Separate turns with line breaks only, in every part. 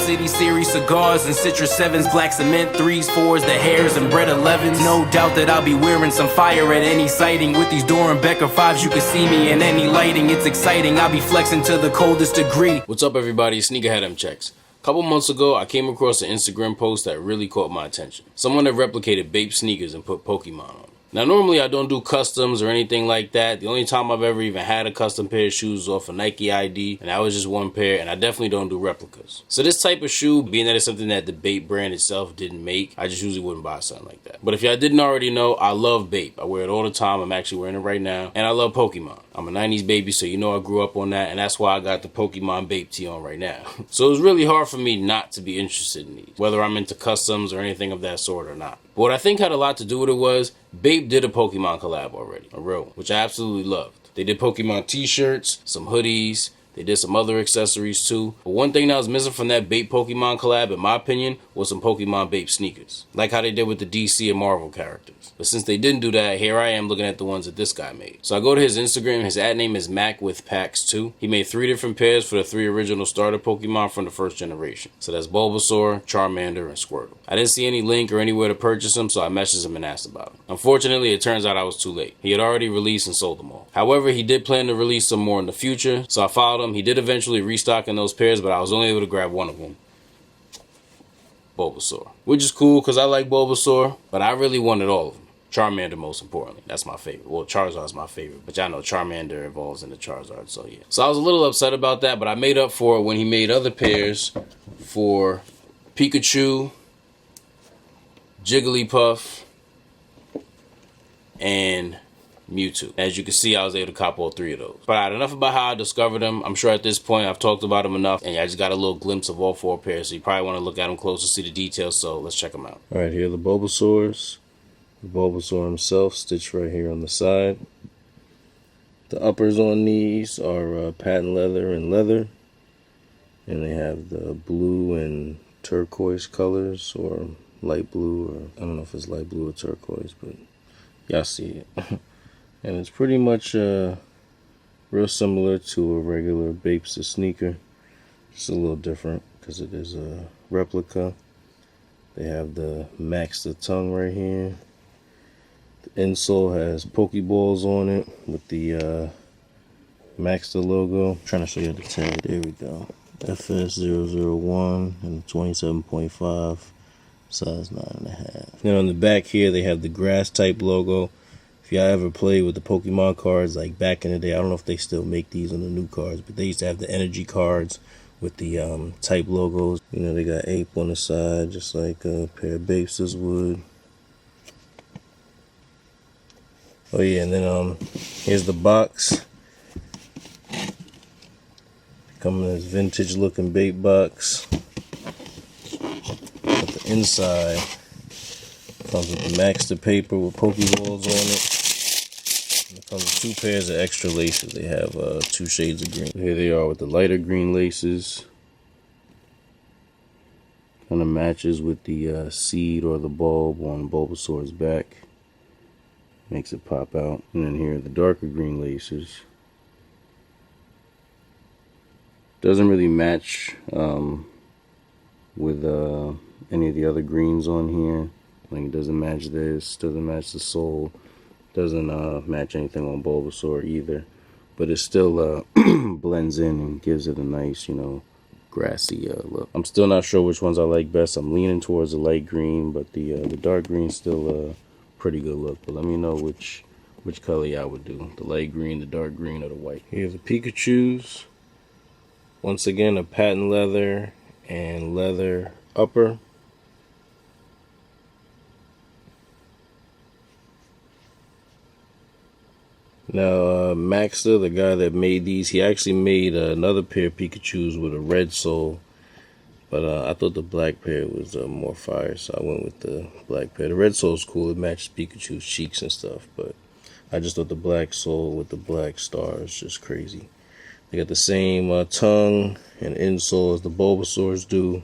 City series cigars and Citrus 7s, black cement 3s, 4s, the hairs and bread 11s. No doubt that I'll be wearing some fire at any sighting. With these Dorenbecker 5s, you can see me in any lighting. It's exciting, I'll be flexing to the coldest degree. What's up, everybody? Sneakerhead M Checks. A couple months ago, I came across an Instagram post that really caught my attention. Someone had replicated Bape sneakers and put Pokemon on them. Now, normally I don't do customs or anything like that. The only time I've ever even had a custom pair of shoes was off a Nike ID, and that was just one pair, and I definitely don't do replicas. So this type of shoe, being that it's something that the Bape brand itself didn't make, I just usually wouldn't buy something like that. But if y'all didn't already know, I love Bape. I wear it all the time. I'm actually wearing it right now, and I love Pokemon. I'm a 90s baby, so you know I grew up on that, and that's why I got the Pokemon Bape tee on right now. So it was really hard for me not to be interested in these, whether I'm into customs or anything of that sort or not. But what I think had a lot to do with it was Bape did a Pokemon collab already, a real one, which I absolutely loved. They did Pokemon t-shirts, some hoodies, they did some other accessories too. But one thing that was missing from that Bape Pokemon collab, in my opinion, was some Pokemon Bape sneakers. Like how they did with the DC and Marvel characters. But since they didn't do that, here I am looking at the ones that this guy made. So I go to his Instagram, his ad name is MacWithPacks2. He made 3 different pairs for the 3 original starter Pokemon from the first generation. So that's Bulbasaur, Charmander, and Squirtle. I didn't see any link or anywhere to purchase them, so I messaged him and asked about them. Unfortunately, it turns out I was too late. He had already released and sold them all. However, he did plan to release some more in the future, so I followed him. He did eventually restock in those pairs, but I was only able to grab one of them. Bulbasaur. Which is cool because I like Bulbasaur, but I really wanted all of them. Charmander most importantly. That's my favorite. Well, Charizard's my favorite, but y'all know Charmander evolves into Charizard, so yeah. So I was a little upset about that, but I made up for it when he made other pairs for Pikachu, Jigglypuff, and Mewtwo. As you can see, I was able to cop all 3 of those. But alright, enough about how I discovered them. I'm sure at this point I've talked about them enough, and I just got a little glimpse of all 4 pairs, so you probably want to look at them close to see the details, so let's check them out. Alright, here are the Bulbasaurs. The Bulbasaur himself stitched right here on the side. The uppers on these are patent leather and leather. And they have the blue and turquoise colors, or light blue, or I don't know if it's light blue or turquoise, but y'all see it. And it's pretty much real similar to a regular Bape's sneaker. Just a little different because it is a replica. They have the Max the tongue right here. The insole has Pokeballs on it with the Max the logo. I'm trying to show you the tag. There we go. FS001 and 27.5, size 9.5. Then on the back here they have the grass type logo. If y'all ever played with the Pokemon cards, like back in the day, I don't know if they still make these on the new cards, but they used to have the energy cards with the type logos. You know, they got Ape on the side, just like a pair of Bapes would. Oh yeah, and then here's the box. Coming in this vintage looking Bape box. But the inside comes with the Max the paper with Pokeballs on it. And it comes with 2 pairs of extra laces. They have 2 shades of green. Here they are with the lighter green laces. Kind of matches with the seed or the bulb on Bulbasaur's back. Makes it pop out. And then here are the darker green laces. Doesn't really match with any of the other greens on here. Like it doesn't match this, doesn't match the sole, doesn't match anything on Bulbasaur either. But it still blends in and gives it a nice, you know, grassy look. I'm still not sure which ones I like best. I'm leaning towards the light green, but the dark green still pretty good look. But let me know which color y'all would do. The light green, the dark green, or the white. Here's the Pikachus. Once again, a patent leather and leather upper. Now, Maxter, the guy that made these, he actually made another pair of Pikachus with a red sole. But I thought the black pair was more fire, so I went with the black pair. The red sole's cool. It matches Pikachu's cheeks and stuff, but I just thought the black sole with the black star is just crazy. They got the same tongue and insole as the Bulbasaurs do.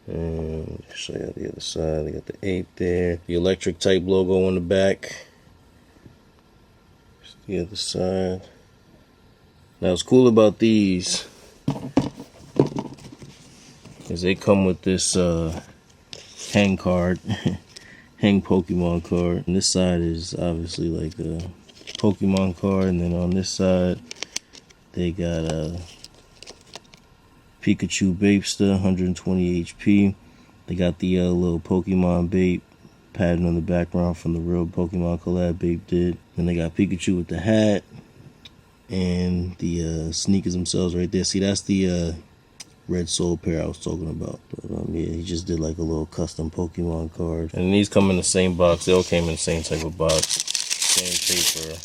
And I'll show you the other side. They got the Ape there. The electric type logo on the back. Here's the other side. Now what's cool about these
is they come with this hang card, hang Pokemon card. And this side is obviously like a Pokemon card, and then on this side they got a Pikachu Bapester, 120 HP. They got the little Pokemon Bape pattern on the background from the real Pokemon Collab Bape did. Then they got Pikachu with the hat and the sneakers themselves right there. See, that's the Red Soul pair I was talking about. But yeah, he just did like a little custom Pokemon card. And these come in the same box. They all came in the same type of box, same paper.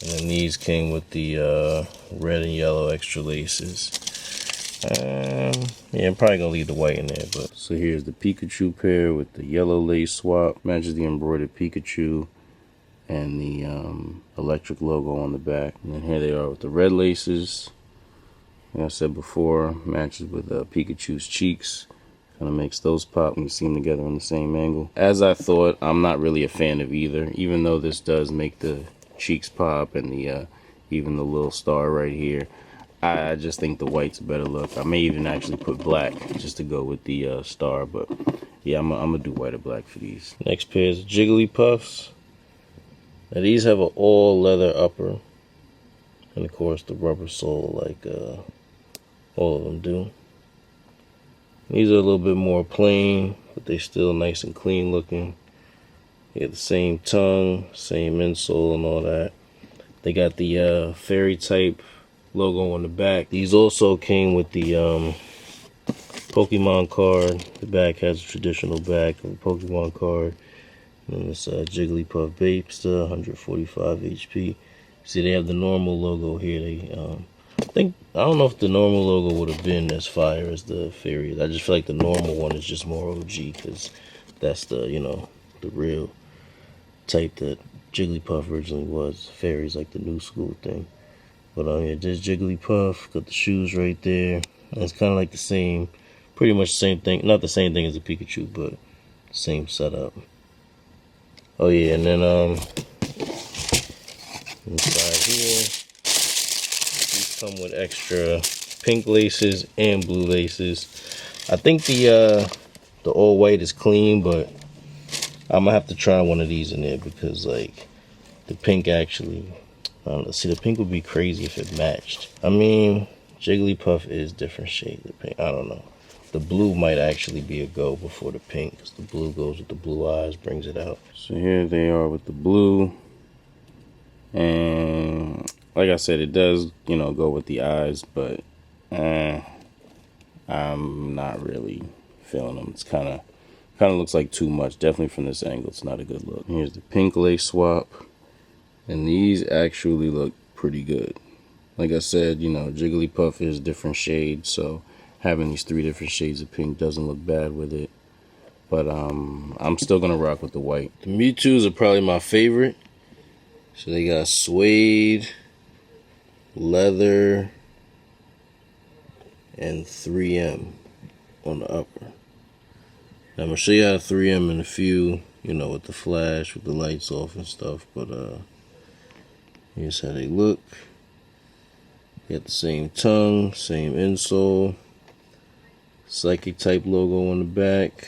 And then these came with the red and yellow extra laces. Yeah, I'm probably gonna leave the white in there. But so here's the Pikachu pair with the yellow lace swap, matches the embroidered Pikachu and the electric logo on the back. And then here they are with the red laces. Like I said before, matches with Pikachu's cheeks. Kind of makes those pop when you see them together on the same angle. As I thought, I'm not really a fan of either, even though this does make the cheeks pop and the even the little star right here. I just think the white's a better look. I may even actually put black just to go with the star, but yeah, I'm gonna do white or black for these. Next pair is Jigglypuffs. Now these have an all leather upper, and of course the rubber sole like all of them do. These are a little bit more plain, but they still nice and clean looking. They got the same tongue, same insole and all that. They got the fairy type logo on the back. These also came with the Pokemon card. The back has a traditional back of a Pokemon card. And this Jigglypuff Bapester, 145 HP. See, they have the normal logo here. They, I don't know if the normal logo would have been as fire as the fairy. I just feel like the normal one is just more OG because that's the, you know, the real type that Jigglypuff originally was. Fairy's like the new school thing. But yeah, just Jigglypuff, got the shoes right there. And it's kind of like the same, pretty much the same thing. Not the same thing as a Pikachu, but same setup. Oh yeah, and then inside here, these come with extra pink laces and blue laces. I think the all white is clean, but I'm gonna have to try one of these in there because like the pink actually. I don't know. See, the pink would be crazy if it matched. I mean, Jigglypuff is different shades of pink. I don't know. The blue might actually be a go before the pink because the blue goes with the blue eyes, brings it out. So here they are with the blue. And like I said, it does, you know, go with the eyes, but I'm not really feeling them. It's kind of looks like too much. Definitely from this angle, it's not a good look. Here's the pink lace swap. And these actually look pretty good. Like I said, you know, Jigglypuff is different shades, so having these 3 different shades of pink doesn't look bad with it. But I'm still gonna rock with the white. The Mewtwo's are probably my favorite. So they got suede, leather, and 3M on the upper. Now I'm gonna show you how to 3M in a few, you know, with the flash, with the lights off and stuff, but here's how they look. Got the same tongue, same insole, psychic type logo on the back.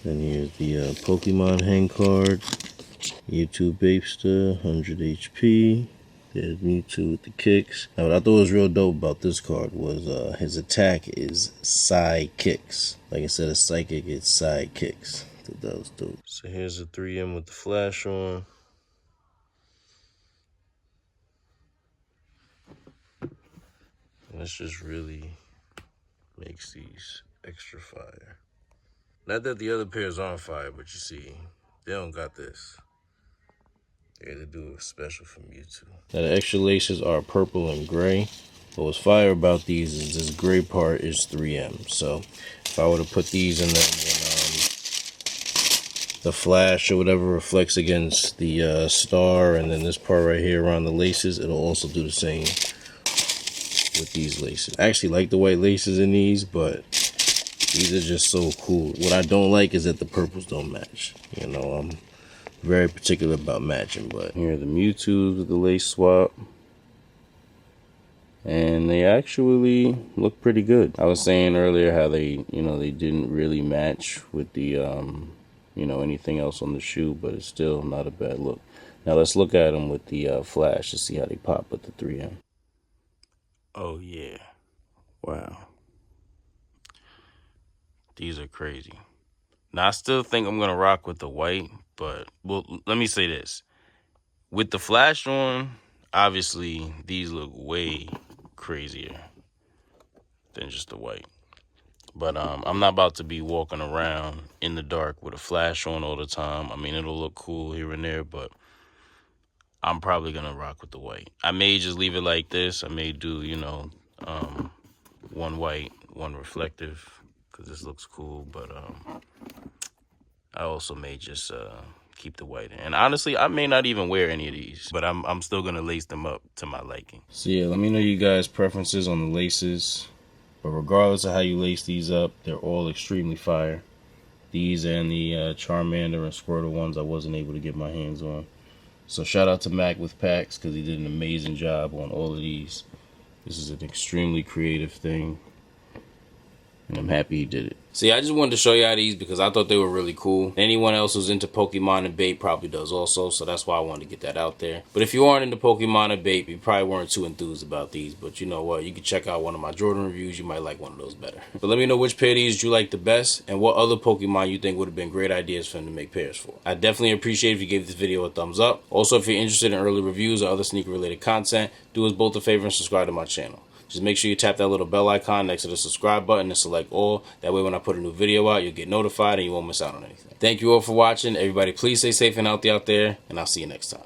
Then here's the Pokemon hang card. Mewtwo Bapester, 100 HP. There's Mewtwo with the kicks. Now what I thought was real dope about this card was his attack is side kicks. Like I said, a psychic, it's side kicks. That was dope. So here's the 3M with the flash on. And this just really makes these extra fire. Not that the other pairs aren't fire, but you see, they don't got this. They had to do it special for Mewtwo. Now the extra laces are purple and gray. But what's fire about these is this gray part is 3M. So if I were to put these in them, the flash or whatever reflects against the star, and then this part right here around the laces, it'll also do the same with these laces. I actually like the white laces in these, but these are just so cool. What I don't like is that the purples don't match. You know, I'm very particular about matching, but here are the Mewtwo's with the lace swap. and they actually look pretty good. I was saying earlier how they, they didn't really match with the, anything else on the shoe, but it's still not a bad look. Now let's look at them with the flash to see how they pop with the 3M. Oh yeah, wow. These are crazy. Now I still think I'm gonna rock with the white, but well, let me say this. With the flash on, obviously these look way crazier than just the white. But I'm not about to be walking around in the dark with a flash on all the time. I mean, it'll look cool here and there, but I'm probably gonna rock with the white. I may just leave it like this. I may do, one white, one reflective, because this looks cool. But I also may just keep the white in. And honestly, I may not even wear any of these, but I'm still gonna lace them up to my liking. So yeah, let me know you guys' preferences on the laces. But regardless of how you lace these up, they're all extremely fire. These and the Charmander and Squirtle ones I wasn't able to get my hands on. So shout out to Mac with Packs because he did an amazing job on all of these. This is an extremely creative thing, and I'm happy he did it. See, I just wanted to show y'all these because I thought they were really cool. Anyone else who's into Pokemon and Bape probably does also, so that's why I wanted to get that out there. But if you aren't into Pokemon and Bape, you probably weren't too enthused about these. But you know what? You can check out one of my Jordan reviews. You might like one of those better. But let me know which pair of these you like the best and what other Pokemon you think would have been great ideas for them to make pairs for. I definitely appreciate if you gave this video a thumbs up. Also, if you're interested in early reviews or other sneaker related content, do us both a favor and subscribe to my channel. Just make sure you tap that little bell icon next to the subscribe button and select all. That way when I put a new video out, you'll get notified and you won't miss out on anything. Thank you all for watching. Everybody please stay safe and healthy out there, and I'll see you next time.